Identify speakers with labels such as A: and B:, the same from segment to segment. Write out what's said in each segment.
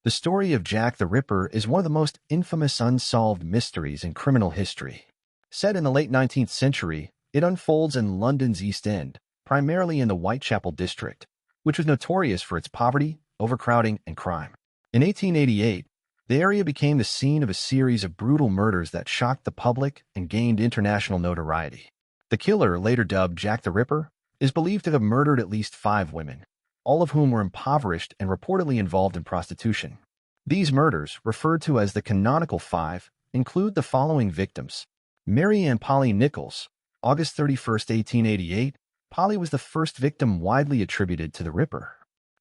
A: The story of Jack the Ripper is one of the most infamous unsolved mysteries in criminal history. Set in the late 19th century, it unfolds in London's East End, primarily in the Whitechapel district, which was notorious for its poverty, overcrowding, and crime. In 1888, the area became the scene of a series of brutal murders that shocked the public and gained international notoriety. The killer, later dubbed Jack the Ripper, is believed to have murdered at least 5 women, all of whom were impoverished and reportedly involved in prostitution. These murders, referred to as the Canonical Five, include the following victims. Mary Ann Polly Nichols, August 31, 1888. Polly was the first victim widely attributed to the Ripper.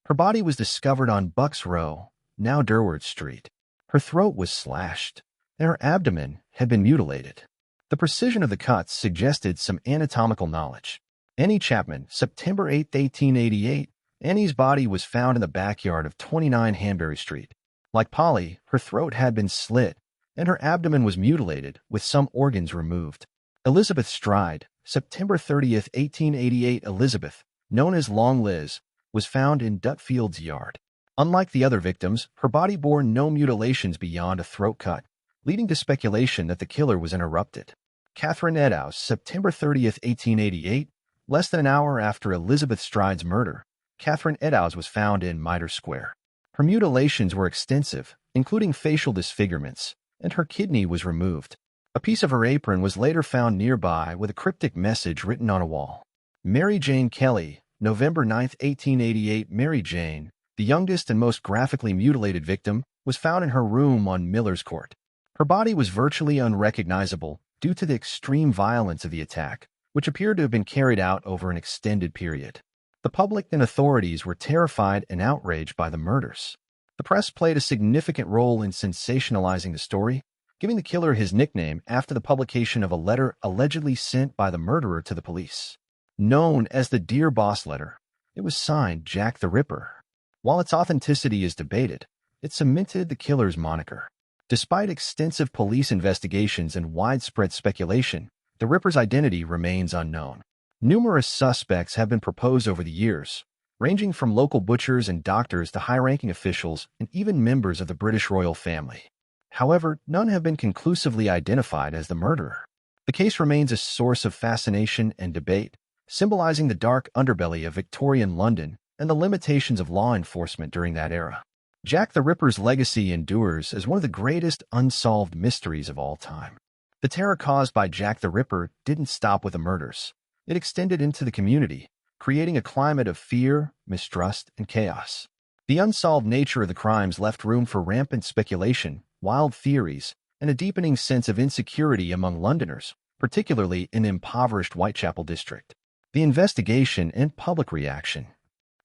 A: Her body was discovered on Bucks Row, now Durward Street. Her throat was slashed, and her abdomen had been mutilated. The precision of the cuts suggested some anatomical knowledge. Annie Chapman, September 8, 1888. Annie's body was found in the backyard of 29 Hanbury Street. Like Polly, her throat had been slit, and her abdomen was mutilated, with some organs removed. Elizabeth Stride, September 30, 1888. Elizabeth, known as Long Liz, was found in Dutfield's yard. Unlike the other victims, her body bore no mutilations beyond a throat cut, leading to speculation that the killer was interrupted. Catherine Eddowes, September 30, 1888. Less than an hour after Elizabeth Stride's murder, Catherine Eddowes was found in Mitre Square. Her mutilations were extensive, including facial disfigurements, and her kidney was removed. A piece of her apron was later found nearby with a cryptic message written on a wall. Mary Jane Kelly, November 9, 1888. Mary Jane, the youngest and most graphically mutilated victim, was found in her room on Miller's Court. Her body was virtually unrecognizable due to the extreme violence of the attack, which appeared to have been carried out over an extended period. The public and authorities were terrified and outraged by the murders. The press played a significant role in sensationalizing the story, giving the killer his nickname after the publication of a letter allegedly sent by the murderer to the police. Known as the Dear Boss letter, it was signed Jack the Ripper. While its authenticity is debated, it cemented the killer's moniker. Despite extensive police investigations and widespread speculation, the Ripper's identity remains unknown. Numerous suspects have been proposed over the years, ranging from local butchers and doctors to high-ranking officials and even members of the British royal family. However, none have been conclusively identified as the murderer. The case remains a source of fascination and debate, symbolizing the dark underbelly of Victorian London and the limitations of law enforcement during that era. Jack the Ripper's legacy endures as one of the greatest unsolved mysteries of all time. The terror caused by Jack the Ripper didn't stop with the murders. It extended into the community, creating a climate of fear, mistrust, and chaos. The unsolved nature of the crimes left room for rampant speculation, wild theories, and a deepening sense of insecurity among Londoners, particularly in the impoverished Whitechapel district. The investigation and public reaction.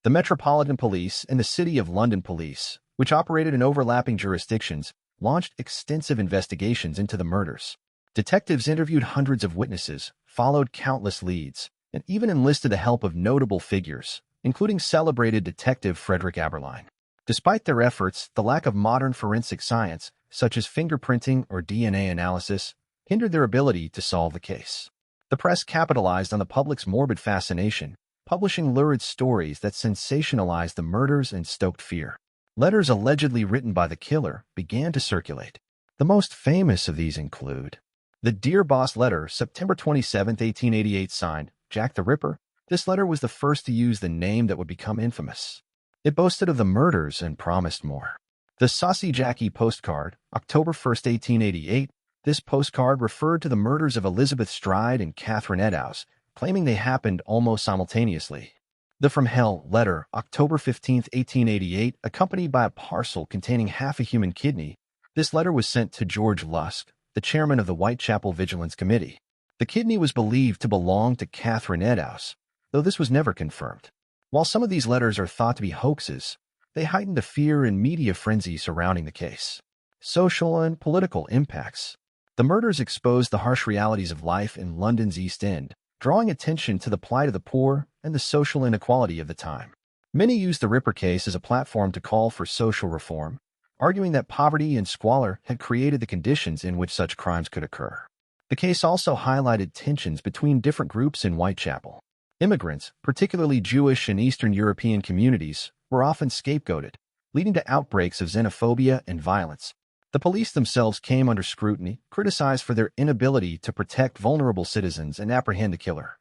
A: The Metropolitan Police and the City of London Police, which operated in overlapping jurisdictions, launched extensive investigations into the murders. Detectives interviewed hundreds of witnesses, followed countless leads, and even enlisted the help of notable figures, including celebrated detective Frederick Aberline. Despite their efforts, the lack of modern forensic science, such as fingerprinting or DNA analysis, hindered their ability to solve the case. The press capitalized on the public's morbid fascination, publishing lurid stories that sensationalized the murders and stoked fear. Letters allegedly written by the killer began to circulate. The most famous of these include the Dear Boss letter, September 27, 1888, signed Jack the Ripper. This letter was the first to use the name that would become infamous. It boasted of the murders and promised more. The Saucy Jackie postcard, October 1, 1888. This postcard referred to the murders of Elizabeth Stride and Catherine Eddowes, claiming they happened almost simultaneously. The From Hell letter, October 15, 1888, accompanied by a parcel containing half a human kidney. This letter was sent to George Lusk, the chairman of the Whitechapel Vigilance Committee. The kidney was believed to belong to Catherine Eddowes, though this was never confirmed. While some of these letters are thought to be hoaxes, they heightened the fear and media frenzy surrounding the case. Social and political impacts. The murders exposed the harsh realities of life in London's East End, drawing attention to the plight of the poor and the social inequality of the time. Many used the Ripper case as a platform to call for social reform, arguing that poverty and squalor had created the conditions in which such crimes could occur. The case also highlighted tensions between different groups in Whitechapel. Immigrants, particularly Jewish and Eastern European communities, were often scapegoated, leading to outbreaks of xenophobia and violence. The police themselves came under scrutiny, criticized for their inability to protect vulnerable citizens and apprehend the killer.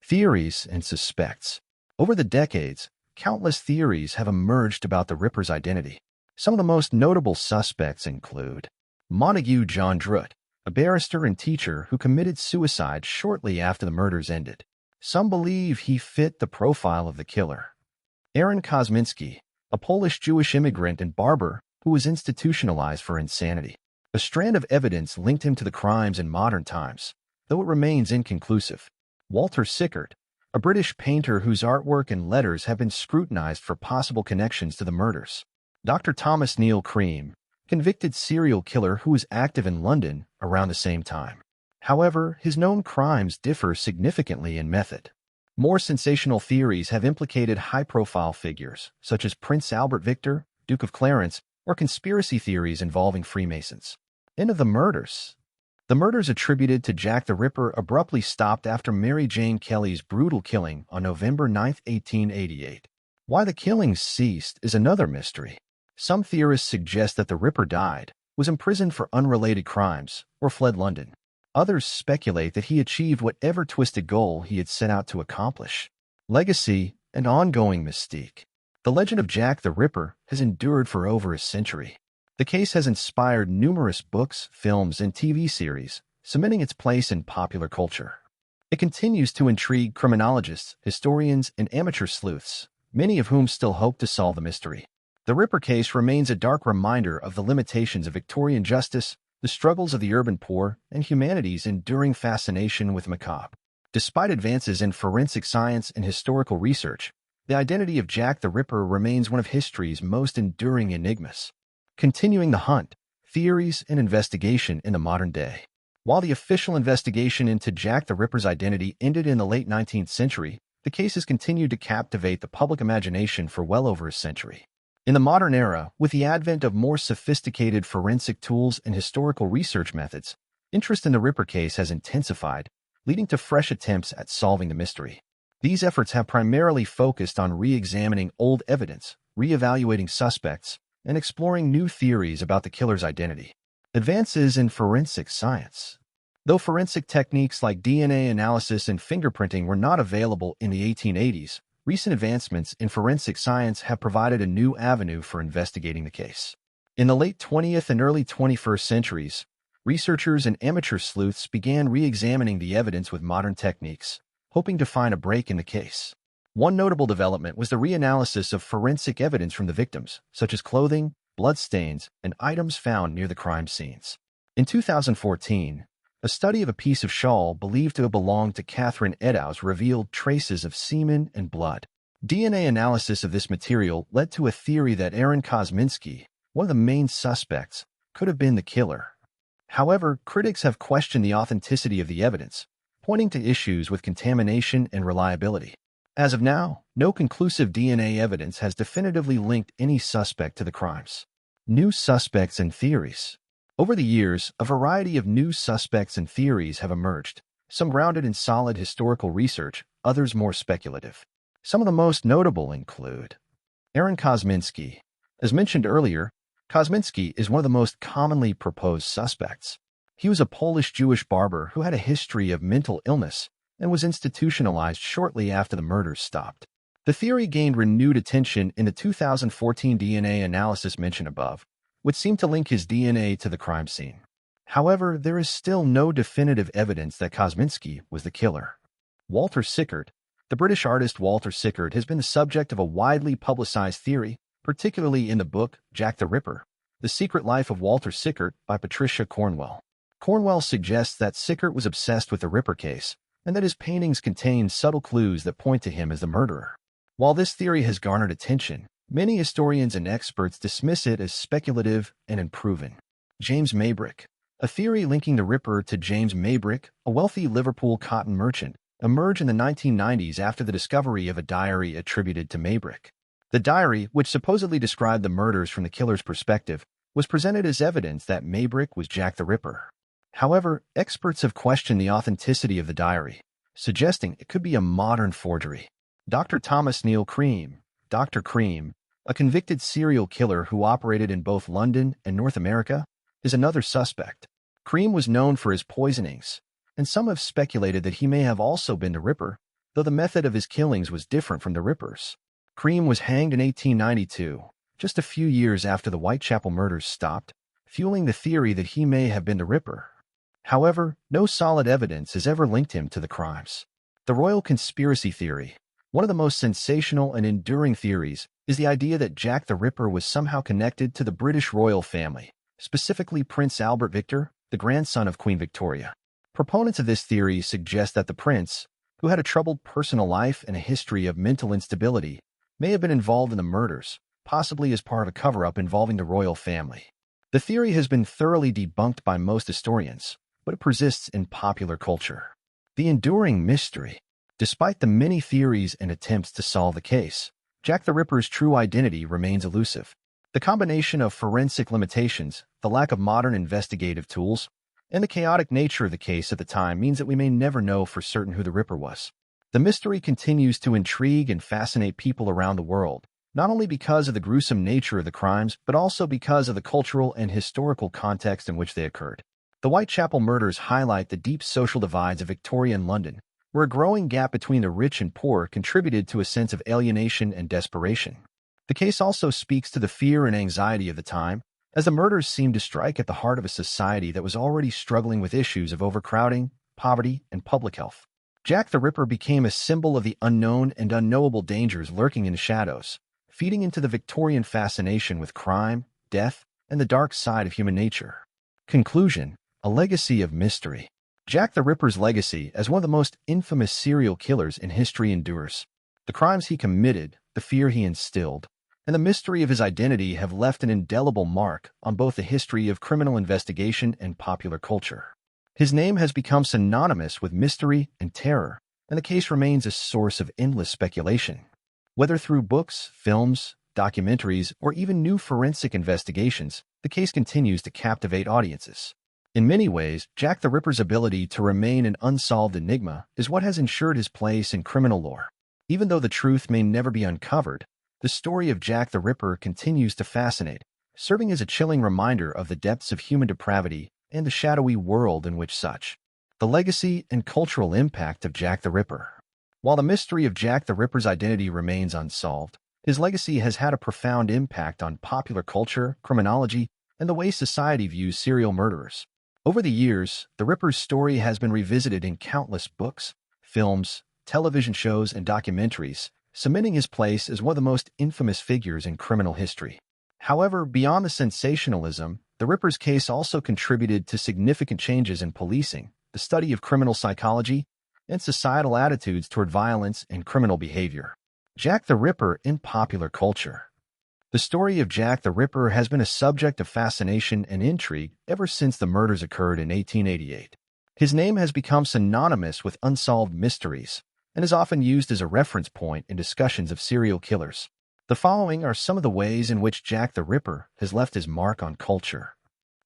A: Theories and suspects. Over the decades, countless theories have emerged about the Ripper's identity. Some of the most notable suspects include Montague John Druitt, a barrister and teacher who committed suicide shortly after the murders ended. Some believe he fit the profile of the killer. Aaron Kosminski, a Polish Jewish immigrant and barber who was institutionalized for insanity. A strand of evidence linked him to the crimes in modern times, though it remains inconclusive. Walter Sickert, a British painter whose artwork and letters have been scrutinized for possible connections to the murders. Dr. Thomas Neil Cream, convicted serial killer who was active in London around the same time. However, his known crimes differ significantly in method. More sensational theories have implicated high-profile figures, such as Prince Albert Victor, Duke of Clarence, or conspiracy theories involving Freemasons. End of the murders. The murders attributed to Jack the Ripper abruptly stopped after Mary Jane Kelly's brutal killing on November 9, 1888. Why the killings ceased is another mystery. Some theorists suggest that the Ripper died, was imprisoned for unrelated crimes, or fled London. Others speculate that he achieved whatever twisted goal he had set out to accomplish. Legacy and ongoing mystique. The legend of Jack the Ripper has endured for over a century. The case has inspired numerous books, films, and TV series, cementing its place in popular culture. It continues to intrigue criminologists, historians, and amateur sleuths, many of whom still hope to solve the mystery. The Ripper case remains a dark reminder of the limitations of Victorian justice, the struggles of the urban poor, and humanity's enduring fascination with macabre. Despite advances in forensic science and historical research, the identity of Jack the Ripper remains one of history's most enduring enigmas. Continuing the hunt, theories, and investigation in the modern day. While the official investigation into Jack the Ripper's identity ended in the late 19th century, the case has continued to captivate the public imagination for well over a century. In the modern era, with the advent of more sophisticated forensic tools and historical research methods, interest in the Ripper case has intensified, leading to fresh attempts at solving the mystery. These efforts have primarily focused on re-examining old evidence, re-evaluating suspects, and exploring new theories about the killer's identity. Advances in forensic science. Though forensic techniques like DNA analysis and fingerprinting were not available in the 1880s, recent advancements in forensic science have provided a new avenue for investigating the case. In the late 20th and early 21st centuries, researchers and amateur sleuths began re-examining the evidence with modern techniques, hoping to find a break in the case. One notable development was the reanalysis of forensic evidence from the victims, such as clothing, bloodstains, and items found near the crime scenes. In 2014, a study of a piece of shawl believed to have belonged to Catherine Eddowes revealed traces of semen and blood. DNA analysis of this material led to a theory that Aaron Kosminski, one of the main suspects, could have been the killer. However, critics have questioned the authenticity of the evidence, pointing to issues with contamination and reliability. As of now, no conclusive DNA evidence has definitively linked any suspect to the crimes. New suspects and theories. Over the years, a variety of new suspects and theories have emerged, some grounded in solid historical research, others more speculative. Some of the most notable include Aaron Kosminski. As mentioned earlier, Kosminski is one of the most commonly proposed suspects. He was a Polish Jewish barber who had a history of mental illness and was institutionalized shortly after the murders stopped. The theory gained renewed attention in the 2014 DNA analysis mentioned above, which seemed to link his DNA to the crime scene. However, there is still no definitive evidence that Kosminski was the killer. Walter Sickert. The British artist Walter Sickert has been the subject of a widely publicized theory, particularly in the book Jack the Ripper, The Secret Life of Walter Sickert by Patricia Cornwell. Cornwell suggests that Sickert was obsessed with the Ripper case, and that his paintings contain subtle clues that point to him as the murderer. While this theory has garnered attention, many historians and experts dismiss it as speculative and unproven. James Maybrick. A theory linking the Ripper to James Maybrick, a wealthy Liverpool cotton merchant, emerged in the 1990s after the discovery of a diary attributed to Maybrick. The diary, which supposedly described the murders from the killer's perspective, was presented as evidence that Maybrick was Jack the Ripper. However, experts have questioned the authenticity of the diary, suggesting it could be a modern forgery. Dr. Thomas Neil Cream. Dr. Cream, a convicted serial killer who operated in both London and North America, is another suspect. Cream was known for his poisonings, and some have speculated that he may have also been the Ripper, though the method of his killings was different from the Ripper's. Cream was hanged in 1892, just a few years after the Whitechapel murders stopped, fueling the theory that he may have been the Ripper. However, no solid evidence has ever linked him to the crimes. The Royal Conspiracy Theory, one of the most sensational and enduring theories, is the idea that Jack the Ripper was somehow connected to the British royal family, specifically Prince Albert Victor, the grandson of Queen Victoria. Proponents of this theory suggest that the prince, who had a troubled personal life and a history of mental instability, may have been involved in the murders, possibly as part of a cover-up involving the royal family. The theory has been thoroughly debunked by most historians, but it persists in popular culture. The enduring mystery. Despite the many theories and attempts to solve the case, Jack the Ripper's true identity remains elusive. The combination of forensic limitations, the lack of modern investigative tools, and the chaotic nature of the case at the time means that we may never know for certain who the Ripper was. The mystery continues to intrigue and fascinate people around the world, not only because of the gruesome nature of the crimes, but also because of the cultural and historical context in which they occurred. The Whitechapel murders highlight the deep social divides of Victorian London, where a growing gap between the rich and poor contributed to a sense of alienation and desperation. The case also speaks to the fear and anxiety of the time, as the murders seemed to strike at the heart of a society that was already struggling with issues of overcrowding, poverty, and public health. Jack the Ripper became a symbol of the unknown and unknowable dangers lurking in the shadows, feeding into the Victorian fascination with crime, death, and the dark side of human nature. Conclusion: a legacy of mystery. Jack the Ripper's legacy as one of the most infamous serial killers in history endures. The crimes he committed, the fear he instilled, and the mystery of his identity have left an indelible mark on both the history of criminal investigation and popular culture. His name has become synonymous with mystery and terror, and the case remains a source of endless speculation. Whether through books, films, documentaries, or even new forensic investigations, the case continues to captivate audiences. In many ways, Jack the Ripper's ability to remain an unsolved enigma is what has ensured his place in criminal lore. Even though the truth may never be uncovered, the story of Jack the Ripper continues to fascinate, serving as a chilling reminder of the depths of human depravity and the shadowy world in which such. The legacy and cultural impact of Jack the Ripper. While the mystery of Jack the Ripper's identity remains unsolved, his legacy has had a profound impact on popular culture, criminology, and the way society views serial murderers. Over the years, the Ripper's story has been revisited in countless books, films, television shows, and documentaries, cementing his place as one of the most infamous figures in criminal history. However, beyond the sensationalism, the Ripper's case also contributed to significant changes in policing, the study of criminal psychology, and societal attitudes toward violence and criminal behavior. Jack the Ripper in popular culture. The story of Jack the Ripper has been a subject of fascination and intrigue ever since the murders occurred in 1888. His name has become synonymous with unsolved mysteries and is often used as a reference point in discussions of serial killers. The following are some of the ways in which Jack the Ripper has left his mark on culture.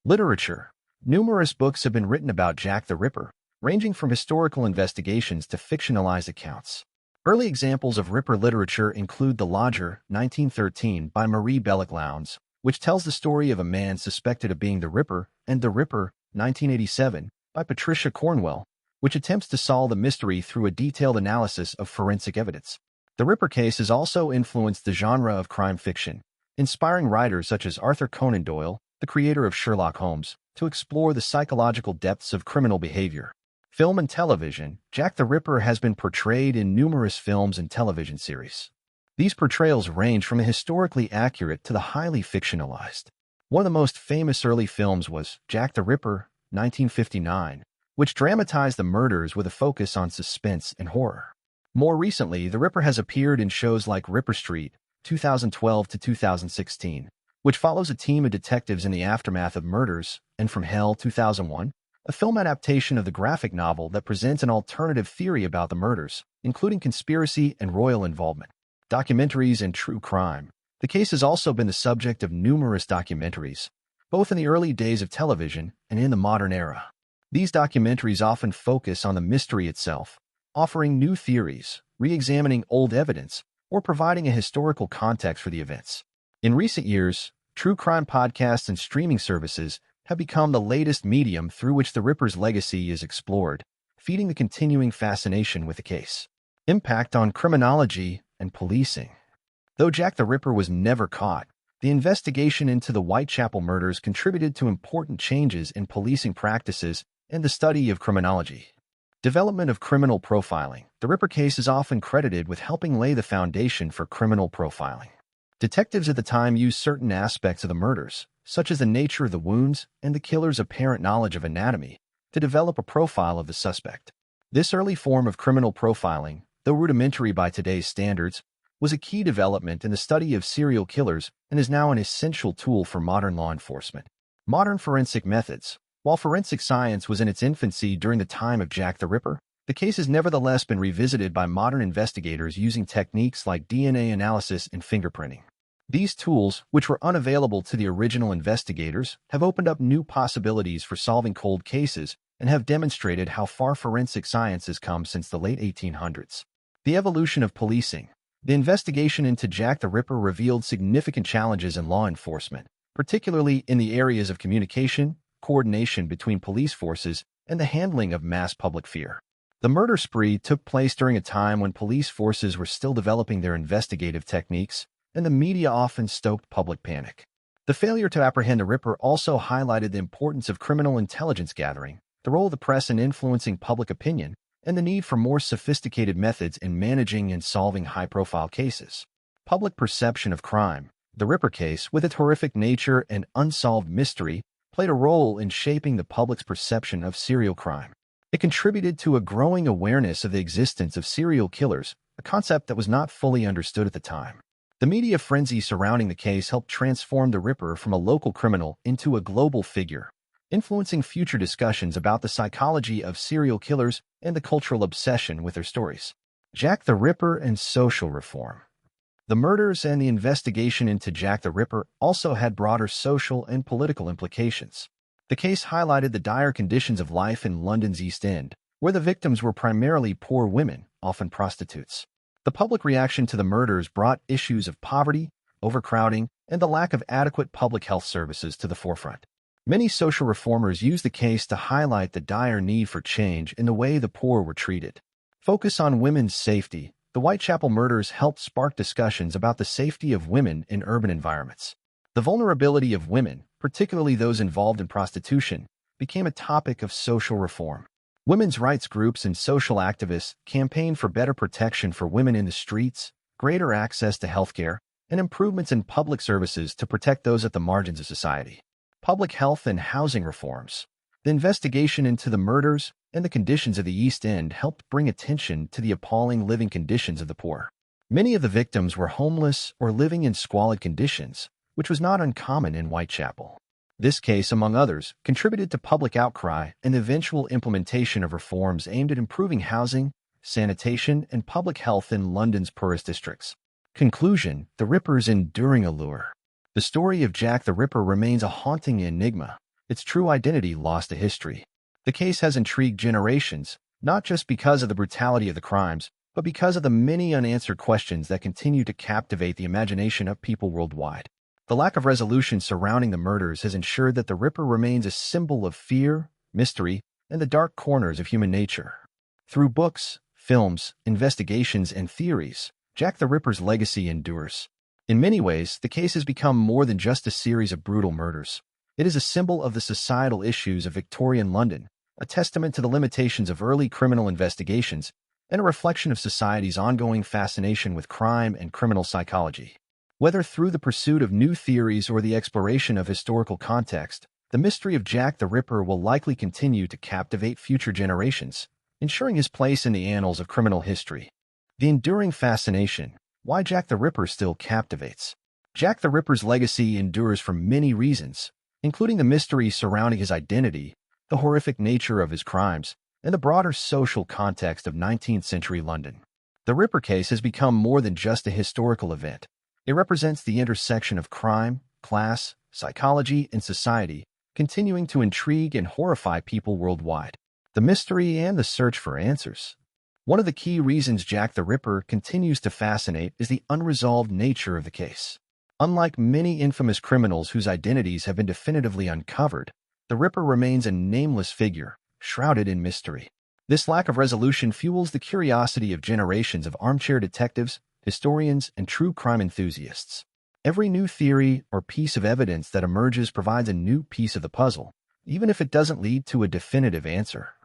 A: Literature. Numerous books have been written about Jack the Ripper, ranging from historical investigations to fictionalized accounts. Early examples of Ripper literature include The Lodger, 1913, by Marie Belloc-Lowndes, which tells the story of a man suspected of being the Ripper, and The Ripper, 1987, by Patricia Cornwell, which attempts to solve the mystery through a detailed analysis of forensic evidence. The Ripper case has also influenced the genre of crime fiction, inspiring writers such as Arthur Conan Doyle, the creator of Sherlock Holmes, to explore the psychological depths of criminal behavior. Film and television. Jack the Ripper has been portrayed in numerous films and television series. These portrayals range from the historically accurate to the highly fictionalized. One of the most famous early films was Jack the Ripper, 1959, which dramatized the murders with a focus on suspense and horror. More recently, the Ripper has appeared in shows like Ripper Street, 2012 to 2016, which follows a team of detectives in the aftermath of murders, and From Hell, 2001, a film adaptation of the graphic novel that presents an alternative theory about the murders, including conspiracy and royal involvement. Documentaries and true crime. The case has also been the subject of numerous documentaries, both in the early days of television and in the modern era. These documentaries often focus on the mystery itself, offering new theories, re-examining old evidence, or providing a historical context for the events. In recent years, true crime podcasts and streaming services have become the latest medium through which the Ripper's legacy is explored, feeding the continuing fascination with the case. Impact on criminology and policing. Though Jack the Ripper was never caught, the investigation into the Whitechapel murders contributed to important changes in policing practices and the study of criminology. Development of criminal profiling. The Ripper case is often credited with helping lay the foundation for criminal profiling. Detectives at the time used certain aspects of the murders, such as the nature of the wounds and the killer's apparent knowledge of anatomy, to develop a profile of the suspect. This early form of criminal profiling, though rudimentary by today's standards, was a key development in the study of serial killers and is now an essential tool for modern law enforcement. Modern forensic methods. While forensic science was in its infancy during the time of Jack the Ripper, the case has nevertheless been revisited by modern investigators using techniques like DNA analysis and fingerprinting. These tools, which were unavailable to the original investigators, have opened up new possibilities for solving cold cases and have demonstrated how far forensic science has come since the late 1800s. The evolution of policing. The investigation into Jack the Ripper revealed significant challenges in law enforcement, particularly in the areas of communication, coordination between police forces, and the handling of mass public fear. The murder spree took place during a time when police forces were still developing their investigative techniques, and the media often stoked public panic. The failure to apprehend the Ripper also highlighted the importance of criminal intelligence gathering, the role of the press in influencing public opinion, and the need for more sophisticated methods in managing and solving high-profile cases. Public perception of crime. The Ripper case, with its horrific nature and unsolved mystery, played a role in shaping the public's perception of serial crime. It contributed to a growing awareness of the existence of serial killers, a concept that was not fully understood at the time. The media frenzy surrounding the case helped transform the Ripper from a local criminal into a global figure, influencing future discussions about the psychology of serial killers and the cultural obsession with their stories. Jack the Ripper and social reform. The murders and the investigation into Jack the Ripper also had broader social and political implications. The case highlighted the dire conditions of life in London's East End, where the victims were primarily poor women, often prostitutes. The public reaction to the murders brought issues of poverty, overcrowding, and the lack of adequate public health services to the forefront. Many social reformers used the case to highlight the dire need for change in the way the poor were treated. Focus on women's safety. The Whitechapel murders helped spark discussions about the safety of women in urban environments. The vulnerability of women, particularly those involved in prostitution, became a topic of social reform. Women's rights groups and social activists campaigned for better protection for women in the streets, greater access to healthcare, and improvements in public services to protect those at the margins of society. Public health and housing reforms. The investigation into the murders and the conditions of the East End helped bring attention to the appalling living conditions of the poor. Many of the victims were homeless or living in squalid conditions, which was not uncommon in Whitechapel. This case, among others, contributed to public outcry and the eventual implementation of reforms aimed at improving housing, sanitation, and public health in London's poorest districts. Conclusion: the Ripper's enduring allure. The story of Jack the Ripper remains a haunting enigma, its true identity lost to history. The case has intrigued generations, not just because of the brutality of the crimes, but because of the many unanswered questions that continue to captivate the imagination of people worldwide. The lack of resolution surrounding the murders has ensured that the Ripper remains a symbol of fear, mystery, and the dark corners of human nature. Through books, films, investigations, and theories, Jack the Ripper's legacy endures. In many ways, the case has become more than just a series of brutal murders. It is a symbol of the societal issues of Victorian London, a testament to the limitations of early criminal investigations, and a reflection of society's ongoing fascination with crime and criminal psychology. Whether through the pursuit of new theories or the exploration of historical context, the mystery of Jack the Ripper will likely continue to captivate future generations, ensuring his place in the annals of criminal history. The enduring fascination. Why Jack the Ripper still captivates. Jack the Ripper's legacy endures for many reasons, including the mystery surrounding his identity, the horrific nature of his crimes, and the broader social context of 19th-century London. The Ripper case has become more than just a historical event. It represents the intersection of crime, class, psychology, and society, continuing to intrigue and horrify people worldwide. The mystery and the search for answers. One of the key reasons Jack the Ripper continues to fascinate is the unresolved nature of the case. Unlike many infamous criminals whose identities have been definitively uncovered, the Ripper remains a nameless figure, shrouded in mystery. This lack of resolution fuels the curiosity of generations of armchair detectives, historians, and true crime enthusiasts. Every new theory or piece of evidence that emerges provides a new piece of the puzzle, even if it doesn't lead to a definitive answer.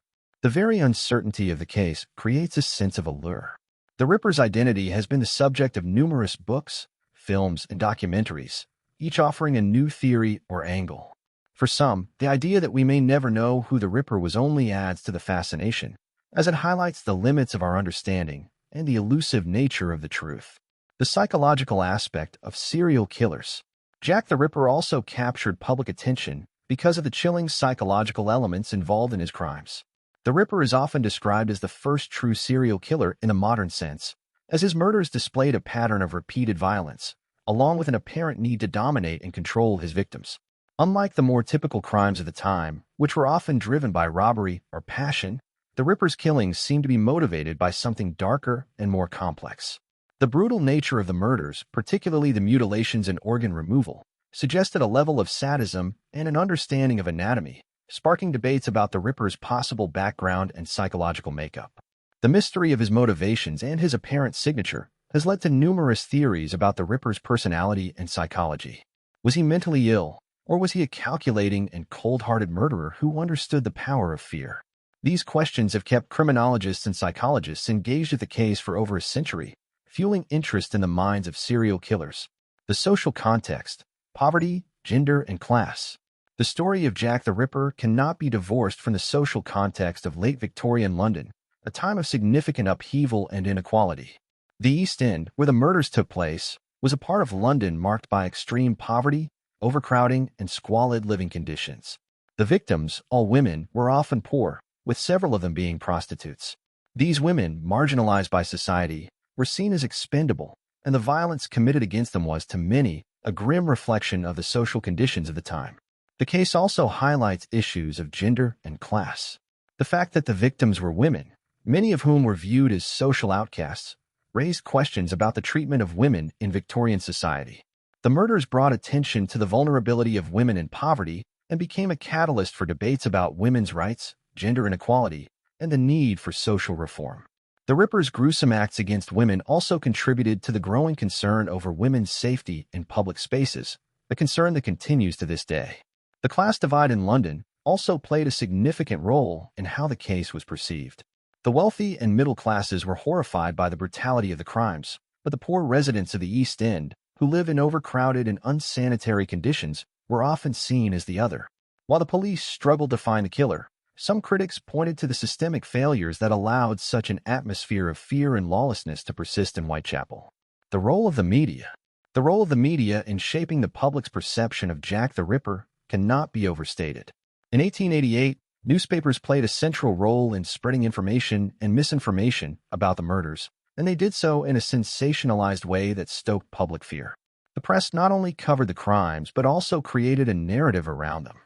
A: The very uncertainty of the case creates a sense of allure. The Ripper's identity has been the subject of numerous books, films, and documentaries, each offering a new theory or angle. For some, the idea that we may never know who the Ripper was only adds to the fascination, as it highlights the limits of our understanding and the elusive nature of the truth. The psychological aspect of serial killers. Jack the Ripper also captured public attention because of the chilling psychological elements involved in his crimes. The Ripper is often described as the first true serial killer in a modern sense, as his murders displayed a pattern of repeated violence, along with an apparent need to dominate and control his victims. Unlike the more typical crimes of the time, which were often driven by robbery or passion, the Ripper's killings seemed to be motivated by something darker and more complex. The brutal nature of the murders, particularly the mutilations and organ removal, suggested a level of sadism and an understanding of anatomy, sparking debates about the Ripper's possible background and psychological makeup. The mystery of his motivations and his apparent signature has led to numerous theories about the Ripper's personality and psychology. Was he mentally ill, or was he a calculating and cold-hearted murderer who understood the power of fear? These questions have kept criminologists and psychologists engaged with the case for over a century, fueling interest in the minds of serial killers. The social context, poverty, gender, and class. The story of Jack the Ripper cannot be divorced from the social context of late Victorian London, a time of significant upheaval and inequality. The East End, where the murders took place, was a part of London marked by extreme poverty, overcrowding, and squalid living conditions. The victims, all women, were often poor, with several of them being prostitutes. These women, marginalized by society, were seen as expendable, and the violence committed against them was, to many, a grim reflection of the social conditions of the time. The case also highlights issues of gender and class. The fact that the victims were women, many of whom were viewed as social outcasts, raised questions about the treatment of women in Victorian society. The murders brought attention to the vulnerability of women in poverty and became a catalyst for debates about women's rights, gender inequality, and the need for social reform. The Ripper's gruesome acts against women also contributed to the growing concern over women's safety in public spaces, a concern that continues to this day. The class divide in London also played a significant role in how the case was perceived. The wealthy and middle classes were horrified by the brutality of the crimes, but the poor residents of the East End, who live in overcrowded and unsanitary conditions, were often seen as the other. While the police struggled to find the killer, some critics pointed to the systemic failures that allowed such an atmosphere of fear and lawlessness to persist in Whitechapel. The role of the media. The role of the media in shaping the public's perception of Jack the Ripper cannot be overstated. In 1888, newspapers played a central role in spreading information and misinformation about the murders, and they did so in a sensationalized way that stoked public fear. The press not only covered the crimes, but also created a narrative around them.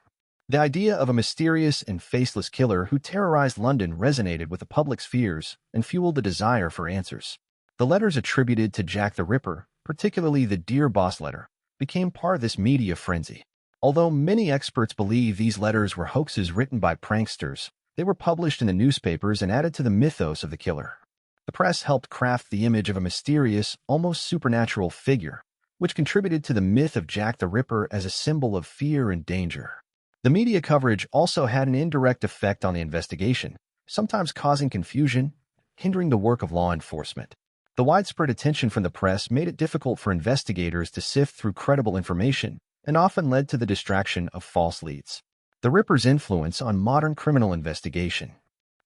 A: The idea of a mysterious and faceless killer who terrorized London resonated with the public's fears and fueled the desire for answers. The letters attributed to Jack the Ripper, particularly the Dear Boss letter, became part of this media frenzy. Although many experts believe these letters were hoaxes written by pranksters, they were published in the newspapers and added to the mythos of the killer. The press helped craft the image of a mysterious, almost supernatural figure, which contributed to the myth of Jack the Ripper as a symbol of fear and danger. The media coverage also had an indirect effect on the investigation, sometimes causing confusion, hindering the work of law enforcement. The widespread attention from the press made it difficult for investigators to sift through credible information and often led to the distraction of false leads. The Ripper's influence on modern criminal investigation.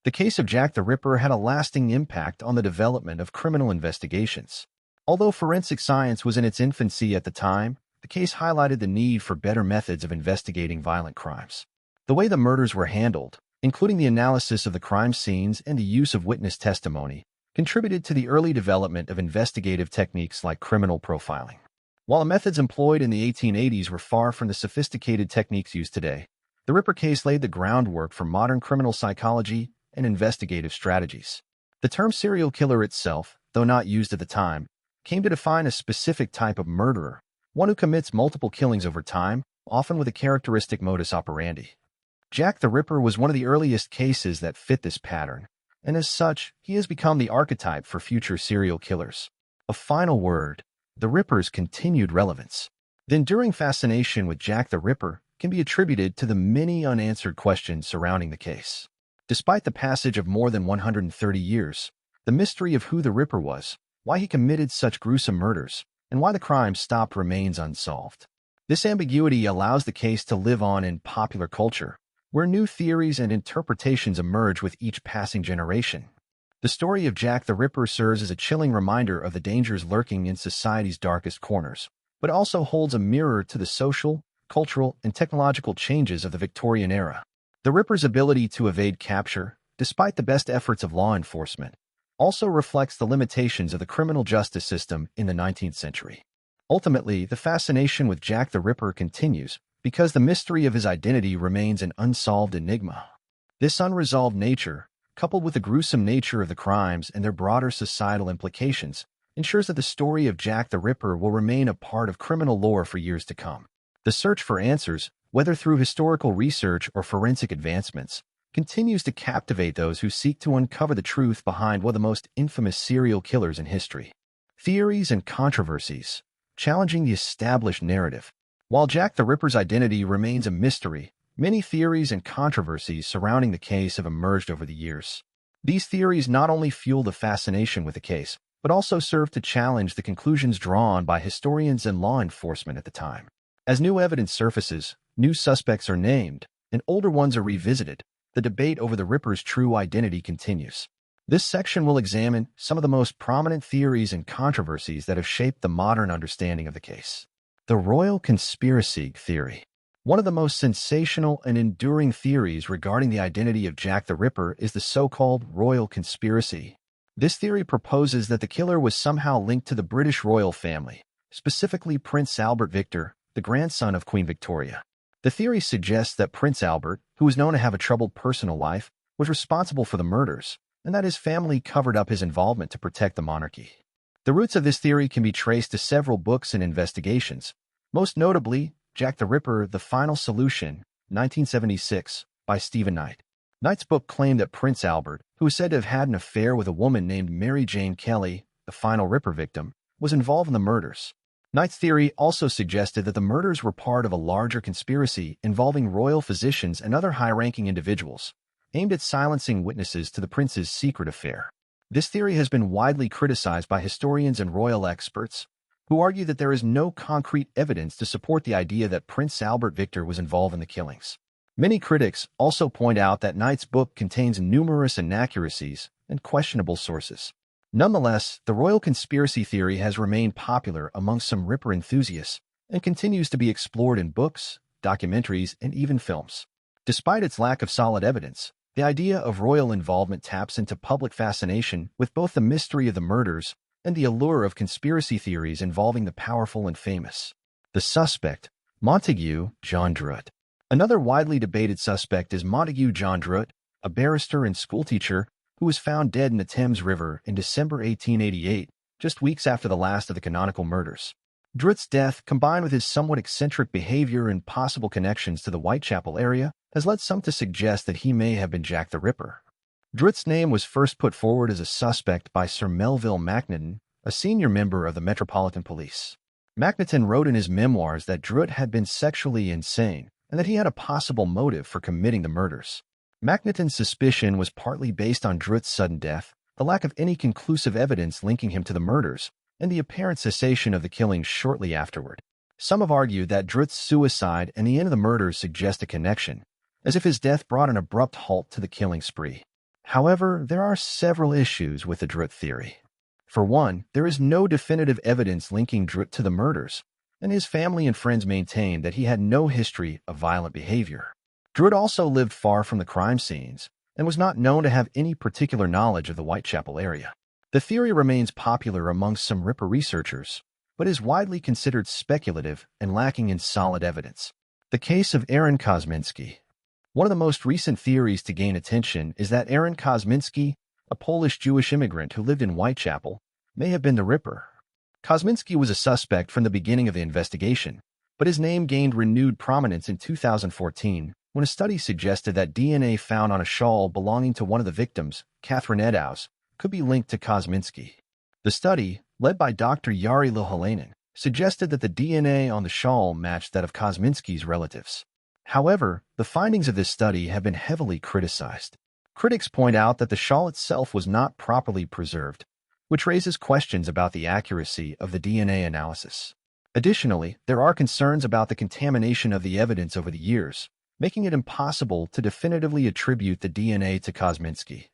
A: The case of Jack the Ripper had a lasting impact on the development of criminal investigations. Although forensic science was in its infancy at the time, the case highlighted the need for better methods of investigating violent crimes. The way the murders were handled, including the analysis of the crime scenes and the use of witness testimony, contributed to the early development of investigative techniques like criminal profiling. While the methods employed in the 1880s were far from the sophisticated techniques used today, the Ripper case laid the groundwork for modern criminal psychology and investigative strategies. The term serial killer itself, though not used at the time, came to define a specific type of murderer, one who commits multiple killings over time, often with a characteristic modus operandi. Jack the Ripper was one of the earliest cases that fit this pattern, and as such, he has become the archetype for future serial killers. A final word: the Ripper's continued relevance. The enduring fascination with Jack the Ripper can be attributed to the many unanswered questions surrounding the case. Despite the passage of more than 130 years, the mystery of who the Ripper was, why he committed such gruesome murders, and why the crime stopped remains unsolved. This ambiguity allows the case to live on in popular culture, where new theories and interpretations emerge with each passing generation. The story of Jack the Ripper serves as a chilling reminder of the dangers lurking in society's darkest corners, but also holds a mirror to the social, cultural, and technological changes of the Victorian era. The Ripper's ability to evade capture, despite the best efforts of law enforcement, also reflects the limitations of the criminal justice system in the 19th century. Ultimately, the fascination with Jack the Ripper continues because the mystery of his identity remains an unsolved enigma. This unresolved nature, coupled with the gruesome nature of the crimes and their broader societal implications, ensures that the story of Jack the Ripper will remain a part of criminal lore for years to come. The search for answers, whether through historical research or forensic advancements, continues to captivate those who seek to uncover the truth behind one of the most infamous serial killers in history. Theories and controversies, challenging the established narrative. While Jack the Ripper's identity remains a mystery, many theories and controversies surrounding the case have emerged over the years. These theories not only fuel the fascination with the case, but also serve to challenge the conclusions drawn by historians and law enforcement at the time. As new evidence surfaces, new suspects are named, and older ones are revisited, the debate over the Ripper's true identity continues. This section will examine some of the most prominent theories and controversies that have shaped the modern understanding of the case. The Royal Conspiracy Theory. One of the most sensational and enduring theories regarding the identity of Jack the Ripper is the so-called Royal Conspiracy. This theory proposes that the killer was somehow linked to the British royal family, specifically Prince Albert Victor, the grandson of Queen Victoria. The theory suggests that Prince Albert, who was known to have a troubled personal life, was responsible for the murders, and that his family covered up his involvement to protect the monarchy. The roots of this theory can be traced to several books and investigations, most notably Jack the Ripper, The Final Solution, 1976, by Stephen Knight. Knight's book claimed that Prince Albert, who is said to have had an affair with a woman named Mary Jane Kelly, the final Ripper victim, was involved in the murders. Knight's theory also suggested that the murders were part of a larger conspiracy involving royal physicians and other high-ranking individuals, aimed at silencing witnesses to the prince's secret affair. This theory has been widely criticized by historians and royal experts, who argue that there is no concrete evidence to support the idea that Prince Albert Victor was involved in the killings. Many critics also point out that Knight's book contains numerous inaccuracies and questionable sources. Nonetheless, the Royal Conspiracy Theory has remained popular among some Ripper enthusiasts and continues to be explored in books, documentaries, and even films. Despite its lack of solid evidence, the idea of royal involvement taps into public fascination with both the mystery of the murders and the allure of conspiracy theories involving the powerful and famous. The suspect, Montague John Druitt. Another widely debated suspect is Montague John Druitt, a barrister and schoolteacher who was found dead in the Thames River in December 1888, just weeks after the last of the canonical murders. Druitt's death, combined with his somewhat eccentric behavior and possible connections to the Whitechapel area, has led some to suggest that he may have been Jack the Ripper. Druitt's name was first put forward as a suspect by Sir Melville Macnaghten, a senior member of the Metropolitan Police. Macnaghten wrote in his memoirs that Druitt had been sexually insane and that he had a possible motive for committing the murders. Macnaghten's suspicion was partly based on Druitt's sudden death, the lack of any conclusive evidence linking him to the murders, and the apparent cessation of the killings shortly afterward. Some have argued that Druitt's suicide and the end of the murders suggest a connection, as if his death brought an abrupt halt to the killing spree. However, there are several issues with the Druitt theory. For one, there is no definitive evidence linking Druitt to the murders, and his family and friends maintain that he had no history of violent behavior. Druitt also lived far from the crime scenes and was not known to have any particular knowledge of the Whitechapel area. The theory remains popular among some Ripper researchers, but is widely considered speculative and lacking in solid evidence. The case of Aaron Kosminski. One of the most recent theories to gain attention is that Aaron Kosminski, a Polish Jewish immigrant who lived in Whitechapel, may have been the Ripper. Kosminski was a suspect from the beginning of the investigation, but his name gained renewed prominence in 2014 when a study suggested that DNA found on a shawl belonging to one of the victims, Catherine Eddowes, could be linked to Kosminski. The study, led by Dr. Jari Lohalainen, suggested that the DNA on the shawl matched that of Kosminski's relatives. However, the findings of this study have been heavily criticized. Critics point out that the shawl itself was not properly preserved, which raises questions about the accuracy of the DNA analysis. Additionally, there are concerns about the contamination of the evidence over the years, making it impossible to definitively attribute the DNA to Kosminski.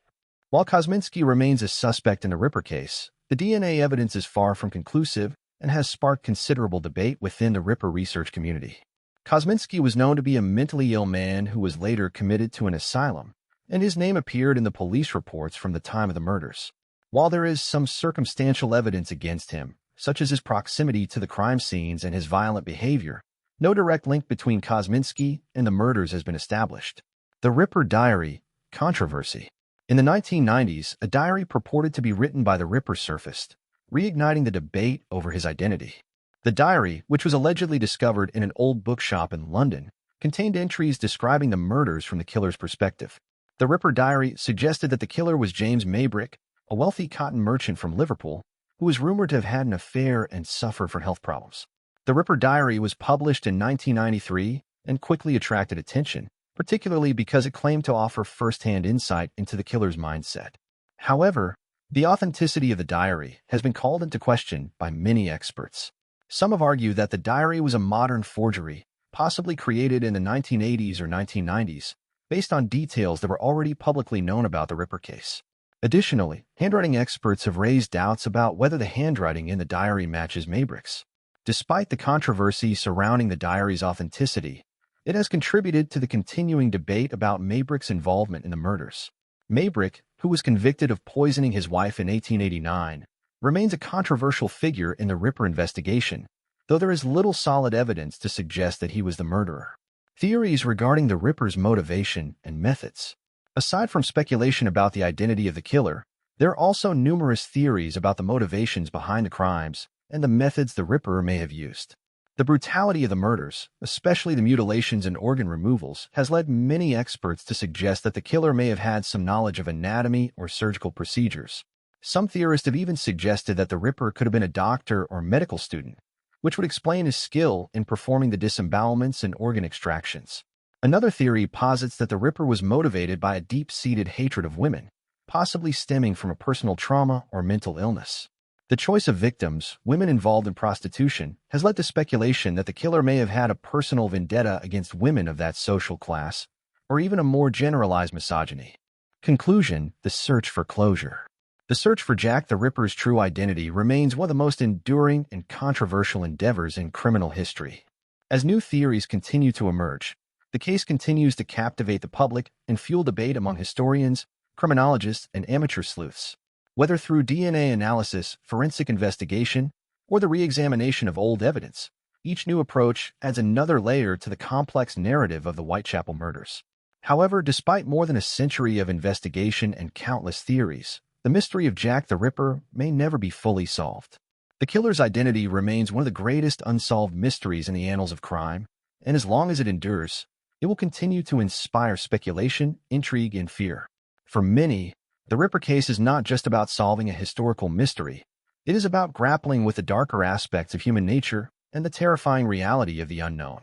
A: While Kosminski remains a suspect in the Ripper case, the DNA evidence is far from conclusive and has sparked considerable debate within the Ripper research community. Kosminski was known to be a mentally ill man who was later committed to an asylum, and his name appeared in the police reports from the time of the murders. While there is some circumstantial evidence against him, such as his proximity to the crime scenes and his violent behavior, no direct link between Kosminski and the murders has been established. The Ripper Diary controversy. In the 1990s, a diary purported to be written by the Ripper surfaced, reigniting the debate over his identity. The diary, which was allegedly discovered in an old bookshop in London, contained entries describing the murders from the killer's perspective. The Ripper Diary suggested that the killer was James Maybrick, a wealthy cotton merchant from Liverpool, who was rumored to have had an affair and suffered from health problems. The Ripper Diary was published in 1993 and quickly attracted attention, particularly because it claimed to offer first-hand insight into the killer's mindset. However, the authenticity of the diary has been called into question by many experts. Some have argued that the diary was a modern forgery, possibly created in the 1980s or 1990s, based on details that were already publicly known about the Ripper case. Additionally, handwriting experts have raised doubts about whether the handwriting in the diary matches Maybrick's. Despite the controversy surrounding the diary's authenticity, it has contributed to the continuing debate about Maybrick's involvement in the murders. Maybrick, who was convicted of poisoning his wife in 1889, remains a controversial figure in the Ripper investigation, though there is little solid evidence to suggest that he was the murderer. Theories regarding the Ripper's motivation and methods. Aside from speculation about the identity of the killer, there are also numerous theories about the motivations behind the crimes and the methods the Ripper may have used. The brutality of the murders, especially the mutilations and organ removals, has led many experts to suggest that the killer may have had some knowledge of anatomy or surgical procedures. Some theorists have even suggested that the Ripper could have been a doctor or medical student, which would explain his skill in performing the disembowelments and organ extractions. Another theory posits that the Ripper was motivated by a deep-seated hatred of women, possibly stemming from a personal trauma or mental illness. The choice of victims, women involved in prostitution, has led to speculation that the killer may have had a personal vendetta against women of that social class, or even a more generalized misogyny. Conclusion: the search for closure. The search for Jack the Ripper's true identity remains one of the most enduring and controversial endeavors in criminal history. As new theories continue to emerge, the case continues to captivate the public and fuel debate among historians, criminologists, and amateur sleuths. Whether through DNA analysis, forensic investigation, or the re-examination of old evidence, each new approach adds another layer to the complex narrative of the Whitechapel murders. However, despite more than a century of investigation and countless theories, the mystery of Jack the Ripper may never be fully solved. The killer's identity remains one of the greatest unsolved mysteries in the annals of crime, and as long as it endures, it will continue to inspire speculation, intrigue, and fear. For many, the Ripper case is not just about solving a historical mystery. It is about grappling with the darker aspects of human nature and the terrifying reality of the unknown.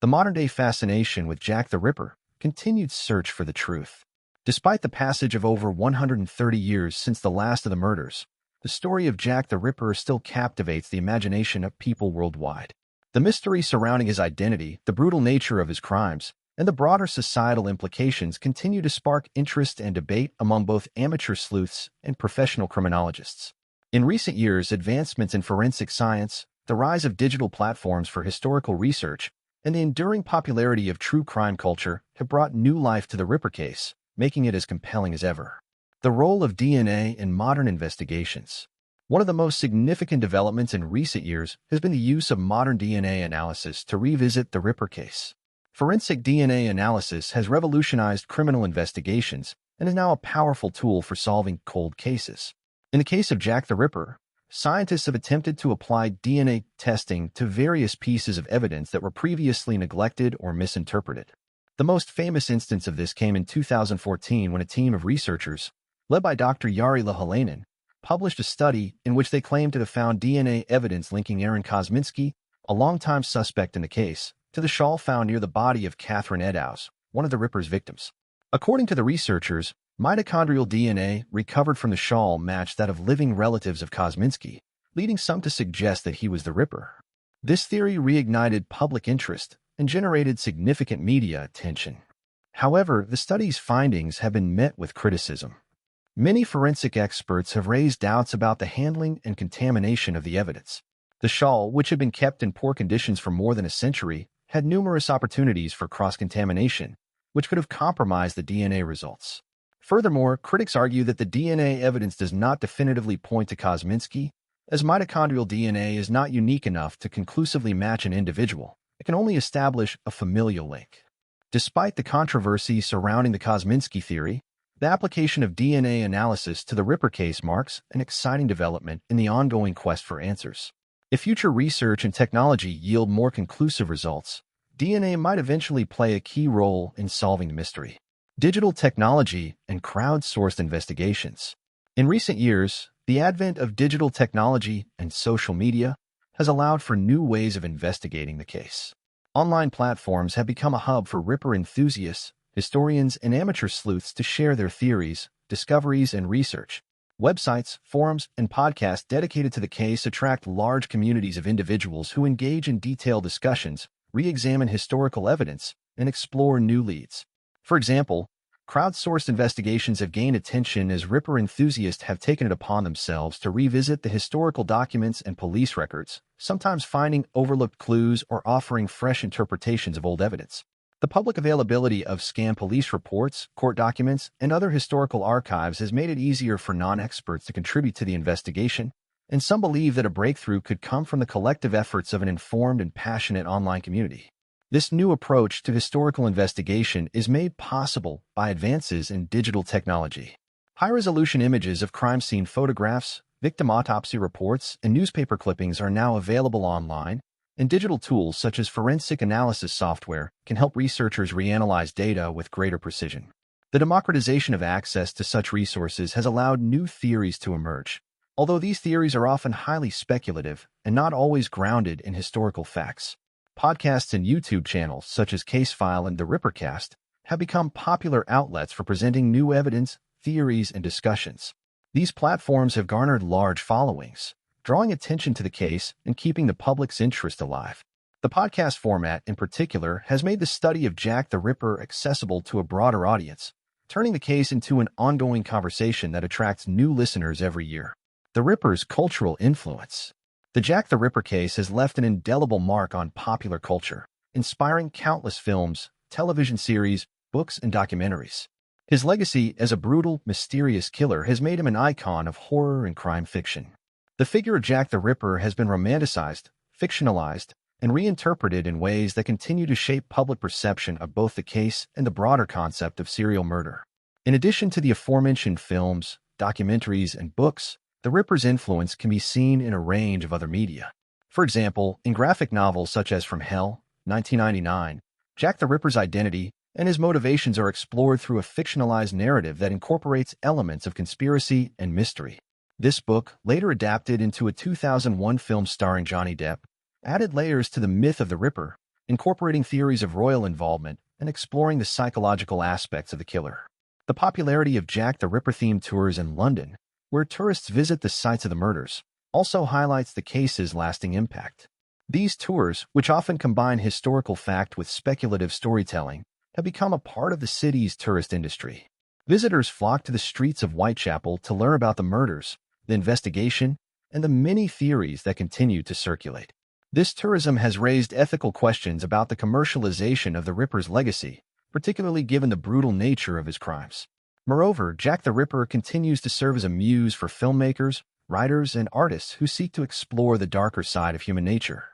A: The modern-day fascination with Jack the Ripper, continued search for the truth. Despite the passage of over 130 years since the last of the murders, the story of Jack the Ripper still captivates the imagination of people worldwide. The mystery surrounding his identity, the brutal nature of his crimes, and the broader societal implications continue to spark interest and debate among both amateur sleuths and professional criminologists. In recent years, advancements in forensic science, the rise of digital platforms for historical research, and the enduring popularity of true crime culture have brought new life to the Ripper case, making it as compelling as ever. The role of DNA in modern investigations. One of the most significant developments in recent years has been the use of modern DNA analysis to revisit the Ripper case. Forensic DNA analysis has revolutionized criminal investigations and is now a powerful tool for solving cold cases. In the case of Jack the Ripper, scientists have attempted to apply DNA testing to various pieces of evidence that were previously neglected or misinterpreted. The most famous instance of this came in 2014 when a team of researchers, led by Dr. Jari Lehalainen, published a study in which they claimed to have found DNA evidence linking Aaron Kosminski, a longtime suspect in the case, to the shawl found near the body of Catherine Eddowes, one of the Ripper's victims. According to the researchers, mitochondrial DNA recovered from the shawl matched that of living relatives of Kosminski, leading some to suggest that he was the Ripper. This theory reignited public interest and generated significant media attention. However, the study's findings have been met with criticism. Many forensic experts have raised doubts about the handling and contamination of the evidence. The shawl, which had been kept in poor conditions for more than a century, had numerous opportunities for cross-contamination, which could have compromised the DNA results. Furthermore, critics argue that the DNA evidence does not definitively point to Kosminski, as mitochondrial DNA is not unique enough to conclusively match an individual. It can only establish a familial link. Despite the controversy surrounding the Kosminski theory, the application of DNA analysis to the Ripper case marks an exciting development in the ongoing quest for answers. If future research and technology yield more conclusive results, DNA might eventually play a key role in solving the mystery. Digital technology and crowdsourced investigations. In recent years, the advent of digital technology and social media has allowed for new ways of investigating the case. Online platforms have become a hub for Ripper enthusiasts, historians, and amateur sleuths to share their theories, discoveries, and research. Websites, forums, and podcasts dedicated to the case attract large communities of individuals who engage in detailed discussions, re-examine historical evidence, and explore new leads. For example, crowdsourced investigations have gained attention as Ripper enthusiasts have taken it upon themselves to revisit the historical documents and police records, sometimes finding overlooked clues or offering fresh interpretations of old evidence. The public availability of scanned police reports, court documents, and other historical archives has made it easier for non-experts to contribute to the investigation, and some believe that a breakthrough could come from the collective efforts of an informed and passionate online community. This new approach to historical investigation is made possible by advances in digital technology. High-resolution images of crime scene photographs, victim autopsy reports, and newspaper clippings are now available online, and digital tools such as forensic analysis software can help researchers reanalyze data with greater precision. The democratization of access to such resources has allowed new theories to emerge, although these theories are often highly speculative and not always grounded in historical facts. Podcasts and YouTube channels such as Casefile and The Rippercast have become popular outlets for presenting new evidence, theories, and discussions. These platforms have garnered large followings, drawing attention to the case and keeping the public's interest alive. The podcast format, in particular, has made the study of Jack the Ripper accessible to a broader audience, turning the case into an ongoing conversation that attracts new listeners every year. The Ripper's cultural influence. The Jack the Ripper case has left an indelible mark on popular culture, inspiring countless films, television series, books, and documentaries. His legacy as a brutal, mysterious killer has made him an icon of horror and crime fiction. The figure of Jack the Ripper has been romanticized, fictionalized, and reinterpreted in ways that continue to shape public perception of both the case and the broader concept of serial murder. In addition to the aforementioned films, documentaries, and books, the Ripper's influence can be seen in a range of other media. For example, in graphic novels such as From Hell, 1999, Jack the Ripper's identity and his motivations are explored through a fictionalized narrative that incorporates elements of conspiracy and mystery. This book, later adapted into a 2001 film starring Johnny Depp, added layers to the myth of the Ripper, incorporating theories of royal involvement and exploring the psychological aspects of the killer. The popularity of Jack the Ripper-themed tours in London, where tourists visit the sites of the murders, also highlights the case's lasting impact. These tours, which often combine historical fact with speculative storytelling, have become a part of the city's tourist industry. Visitors flock to the streets of Whitechapel to learn about the murders, the investigation, and the many theories that continue to circulate. This tourism has raised ethical questions about the commercialization of the Ripper's legacy, particularly given the brutal nature of his crimes. Moreover, Jack the Ripper continues to serve as a muse for filmmakers, writers, and artists who seek to explore the darker side of human nature.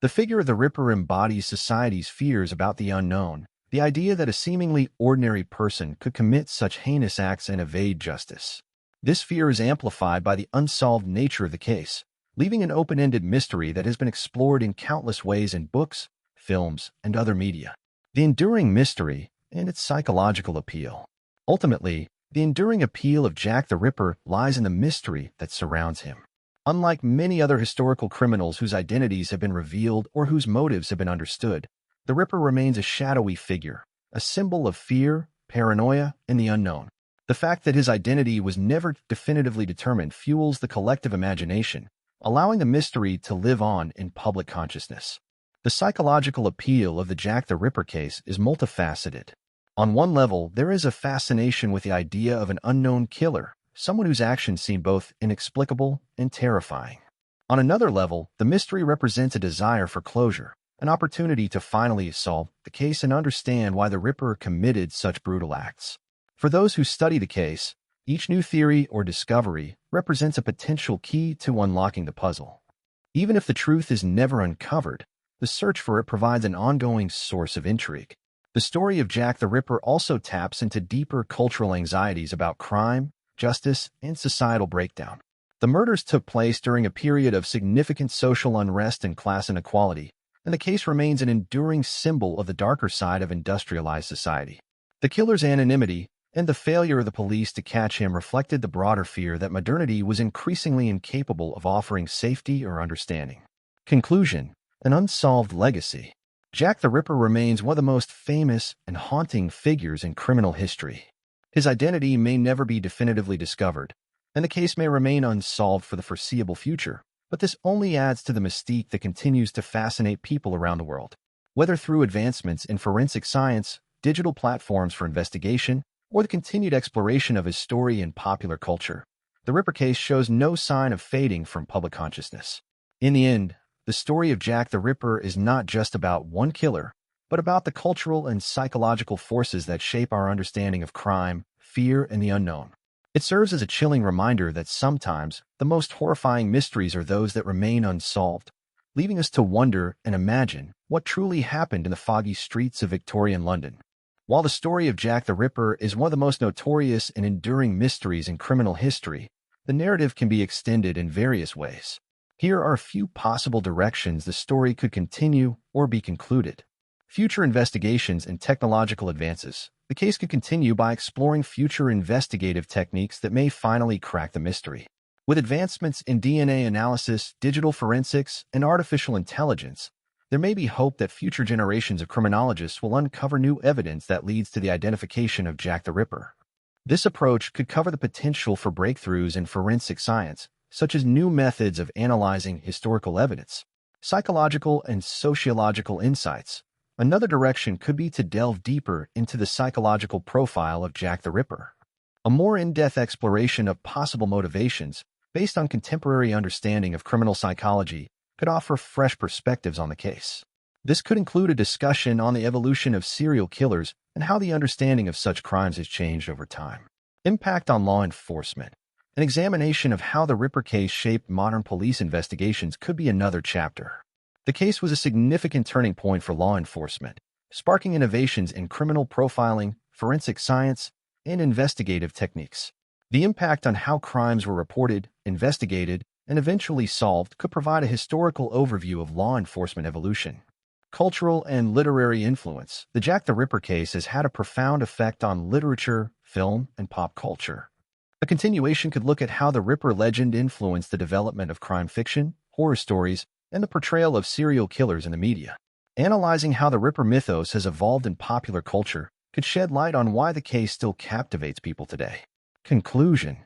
A: The figure of the Ripper embodies society's fears about the unknown, the idea that a seemingly ordinary person could commit such heinous acts and evade justice. This fear is amplified by the unsolved nature of the case, leaving an open-ended mystery that has been explored in countless ways in books, films, and other media. The enduring mystery and its psychological appeal. Ultimately, the enduring appeal of Jack the Ripper lies in the mystery that surrounds him. Unlike many other historical criminals whose identities have been revealed or whose motives have been understood, the Ripper remains a shadowy figure, a symbol of fear, paranoia, and the unknown. The fact that his identity was never definitively determined fuels the collective imagination, allowing the mystery to live on in public consciousness. The psychological appeal of the Jack the Ripper case is multifaceted. On one level, there is a fascination with the idea of an unknown killer, someone whose actions seem both inexplicable and terrifying. On another level, the mystery represents a desire for closure, an opportunity to finally solve the case and understand why the Ripper committed such brutal acts. For those who study the case, each new theory or discovery represents a potential key to unlocking the puzzle. Even if the truth is never uncovered, the search for it provides an ongoing source of intrigue. The story of Jack the Ripper also taps into deeper cultural anxieties about crime, justice, and societal breakdown. The murders took place during a period of significant social unrest and class inequality, and the case remains an enduring symbol of the darker side of industrialized society. The killer's anonymity and the failure of the police to catch him reflected the broader fear that modernity was increasingly incapable of offering safety or understanding. Conclusion: an unsolved legacy. Jack the Ripper remains one of the most famous and haunting figures in criminal history. His identity may never be definitively discovered, and the case may remain unsolved for the foreseeable future, but this only adds to the mystique that continues to fascinate people around the world. Whether through advancements in forensic science, digital platforms for investigation, or the continued exploration of his story in popular culture, the Ripper case shows no sign of fading from public consciousness. In the end, the story of Jack the Ripper is not just about one killer, but about the cultural and psychological forces that shape our understanding of crime, fear, and the unknown. It serves as a chilling reminder that sometimes the most horrifying mysteries are those that remain unsolved, leaving us to wonder and imagine what truly happened in the foggy streets of Victorian London. While the story of Jack the Ripper is one of the most notorious and enduring mysteries in criminal history, the narrative can be extended in various ways. Here are a few possible directions the story could continue or be concluded. Future investigations and technological advances. The case could continue by exploring future investigative techniques that may finally crack the mystery. With advancements in DNA analysis, digital forensics, and artificial intelligence, there may be hope that future generations of criminologists will uncover new evidence that leads to the identification of Jack the Ripper. This approach could cover the potential for breakthroughs in forensic science, such as new methods of analyzing historical evidence, psychological and sociological insights. Another direction could be to delve deeper into the psychological profile of Jack the Ripper. A more in-depth exploration of possible motivations, based on contemporary understanding of criminal psychology, could offer fresh perspectives on the case. This could include a discussion on the evolution of serial killers and how the understanding of such crimes has changed over time. Impact on law enforcement. An examination of how the Ripper case shaped modern police investigations could be another chapter. The case was a significant turning point for law enforcement, sparking innovations in criminal profiling, forensic science, and investigative techniques. The impact on how crimes were reported, investigated, and eventually solved could provide a historical overview of law enforcement evolution. Cultural and literary influence. The Jack the Ripper case has had a profound effect on literature, film, and pop culture. A continuation could look at how the Ripper legend influenced the development of crime fiction, horror stories, and the portrayal of serial killers in the media. Analyzing how the Ripper mythos has evolved in popular culture could shed light on why the case still captivates people today. Conclusion.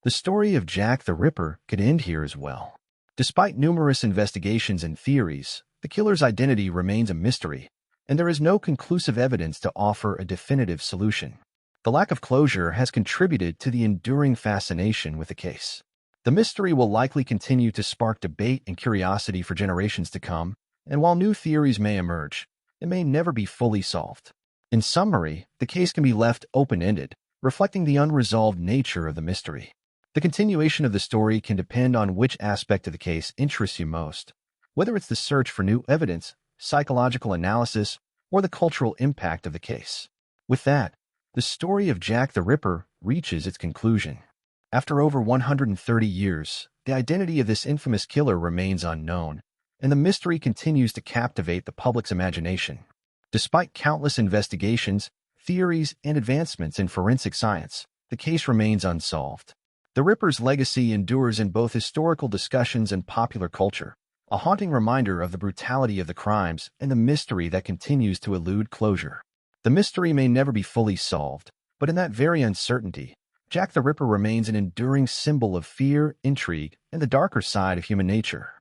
A: The story of Jack the Ripper could end here as well. Despite numerous investigations and theories, the killer's identity remains a mystery, and there is no conclusive evidence to offer a definitive solution. The lack of closure has contributed to the enduring fascination with the case. The mystery will likely continue to spark debate and curiosity for generations to come, and while new theories may emerge, it may never be fully solved. In summary, the case can be left open-ended, reflecting the unresolved nature of the mystery. The continuation of the story can depend on which aspect of the case interests you most, whether it's the search for new evidence, psychological analysis, or the cultural impact of the case. With that, the story of Jack the Ripper reaches its conclusion. After over 130 years, the identity of this infamous killer remains unknown, and the mystery continues to captivate the public's imagination. Despite countless investigations, theories, and advancements in forensic science, the case remains unsolved. The Ripper's legacy endures in both historical discussions and popular culture, a haunting reminder of the brutality of the crimes and the mystery that continues to elude closure. The mystery may never be fully solved, but in that very uncertainty, Jack the Ripper remains an enduring symbol of fear, intrigue, and the darker side of human nature.